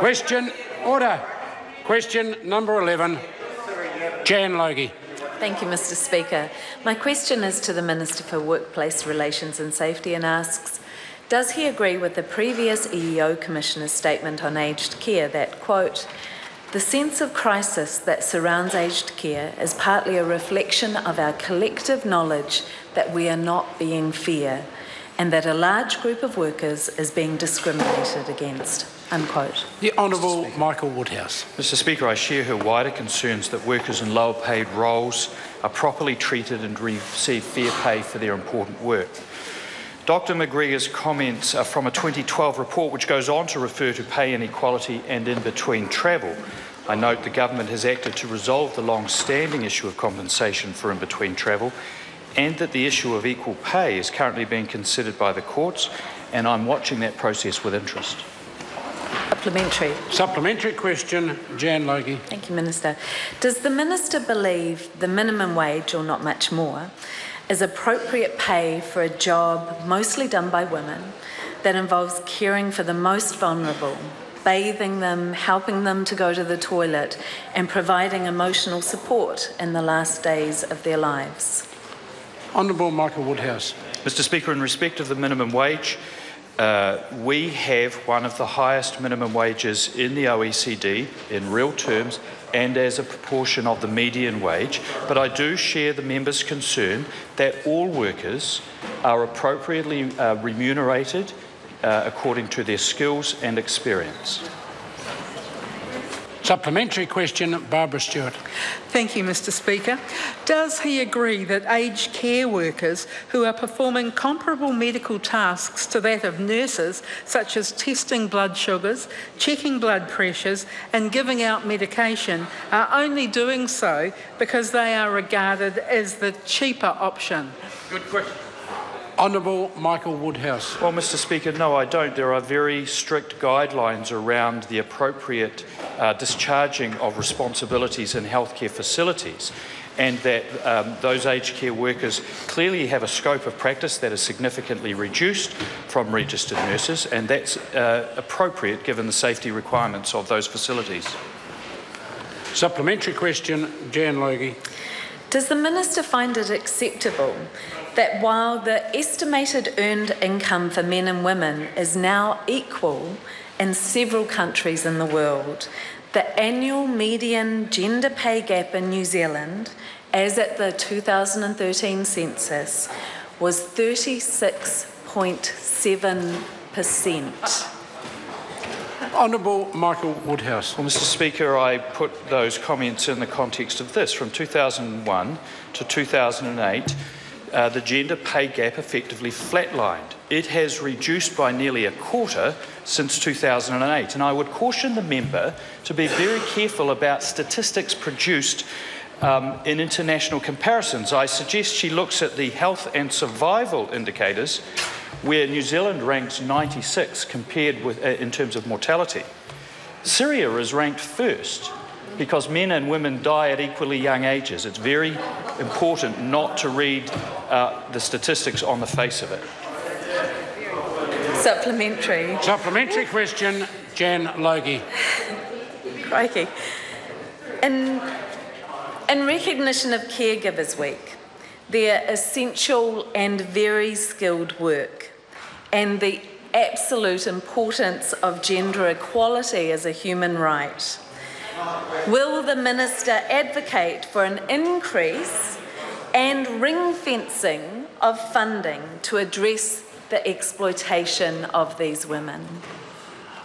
Order. Question number 11, Jan Logie. Thank you, Mr. Speaker. My question is to the Minister for Workplace Relations and Safety and asks, does he agree with the previous EEO Commissioner's statement on aged care that, quote, the sense of crisis that surrounds aged care is partly a reflection of our collective knowledge that we are not being fair and that a large group of workers is being discriminated against, unquote. The Honourable Michael Woodhouse. Mr. Speaker, I share her wider concerns that workers in lower paid roles are properly treated and receive fair pay for their important work. Dr McGregor's comments are from a 2012 report which goes on to refer to pay inequality and in-between travel. I note the government has acted to resolve the long-standing issue of compensation for in-between travel and that the issue of equal pay is currently being considered by the courts, and I'm watching that process with interest. Supplementary. Supplementary question, Jan Logie. Thank you, Minister. Does the Minister believe the minimum wage, or not much more, is appropriate pay for a job mostly done by women that involves caring for the most vulnerable, bathing them, helping them to go to the toilet, and providing emotional support in the last days of their lives? Honourable Michael Woodhouse. Mr. Speaker, in respect of the minimum wage, we have one of the highest minimum wages in the OECD in real terms and as a proportion of the median wage, but I do share the member's concern that all workers are appropriately remunerated according to their skills and experience. Supplementary question, Barbara Stewart. Thank you, Mr. Speaker. Does he agree that aged care workers who are performing comparable medical tasks to that of nurses, such as testing blood sugars, checking blood pressures and giving out medication, are only doing so because they are regarded as the cheaper option? Good question. Honourable Michael Woodhouse. Well, Mr. Speaker, no, I don't. There are very strict guidelines around the appropriate discharging of responsibilities in healthcare facilities, and that those aged care workers clearly have a scope of practice that is significantly reduced from registered nurses, and that's appropriate given the safety requirements of those facilities. Supplementary question, Jan Logie. Does the Minister find it acceptable that while the estimated earned income for men and women is now equal in several countries in the world, the annual median gender pay gap in New Zealand, as at the 2013 census, was 36.7%? Honourable Michael Woodhouse. Well, Mr. Speaker, I put those comments in the context of this. From 2001 to 2008, the gender pay gap effectively flatlined. It has reduced by nearly a quarter since 2008, and I would caution the member to be very careful about statistics produced in international comparisons. I suggest she looks at the health and survival indicators, where New Zealand ranks 96 compared with in terms of mortality. Syria is ranked first because men and women die at equally young ages. It's very important not to read the statistics on the face of it. Supplementary. Supplementary question, Jan Logie. Crikey. In recognition of Caregivers Week, their essential and very skilled work, and the absolute importance of gender equality as a human right, will the Minister advocate for an increase and ring-fencing of funding to address the exploitation of these women?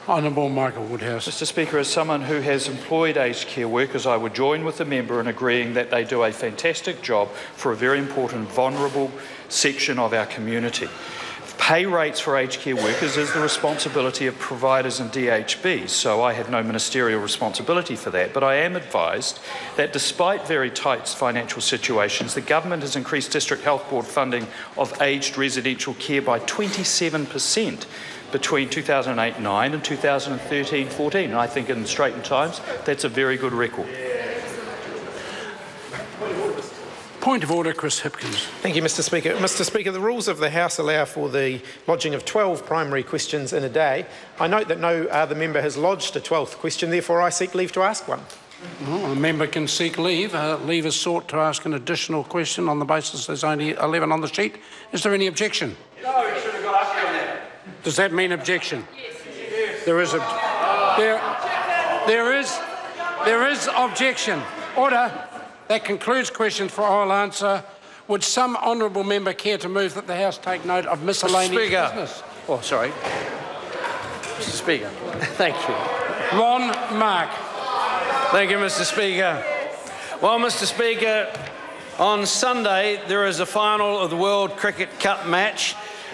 Honourable Michael Woodhouse. Mr. Speaker, as someone who has employed aged care workers, I would join with the member in agreeing that they do a fantastic job for a very important, vulnerable section of our community. Pay rates for aged care workers is the responsibility of providers and DHBs, so I have no ministerial responsibility for that. But I am advised that despite very tight financial situations, the government has increased District Health Board funding of aged residential care by 27% between 2008-9 and 2013-14. And I think in straitened times, that's a very good record. Point of order, Chris Hipkins. Thank you, Mr Speaker. Mr Speaker, the rules of the House allow for the lodging of 12 primary questions in a day. I note that no other member has lodged a 12th question, therefore I seek leave to ask one. Well, a member can seek leave. Leave is sought to ask an additional question on the basis there's only 11 on the sheet. Is there any objection? No, you should have got up on that. Does that mean objection? Yes. There is objection. Order. That concludes questions for oral answer. Would some honourable member care to move that the House take note of miscellaneous business? Oh, sorry. Mr Speaker. Thank you. Ron Mark. Thank you, Mr Speaker. Well, Mr Speaker, on Sunday there is a final of the World Cricket Cup match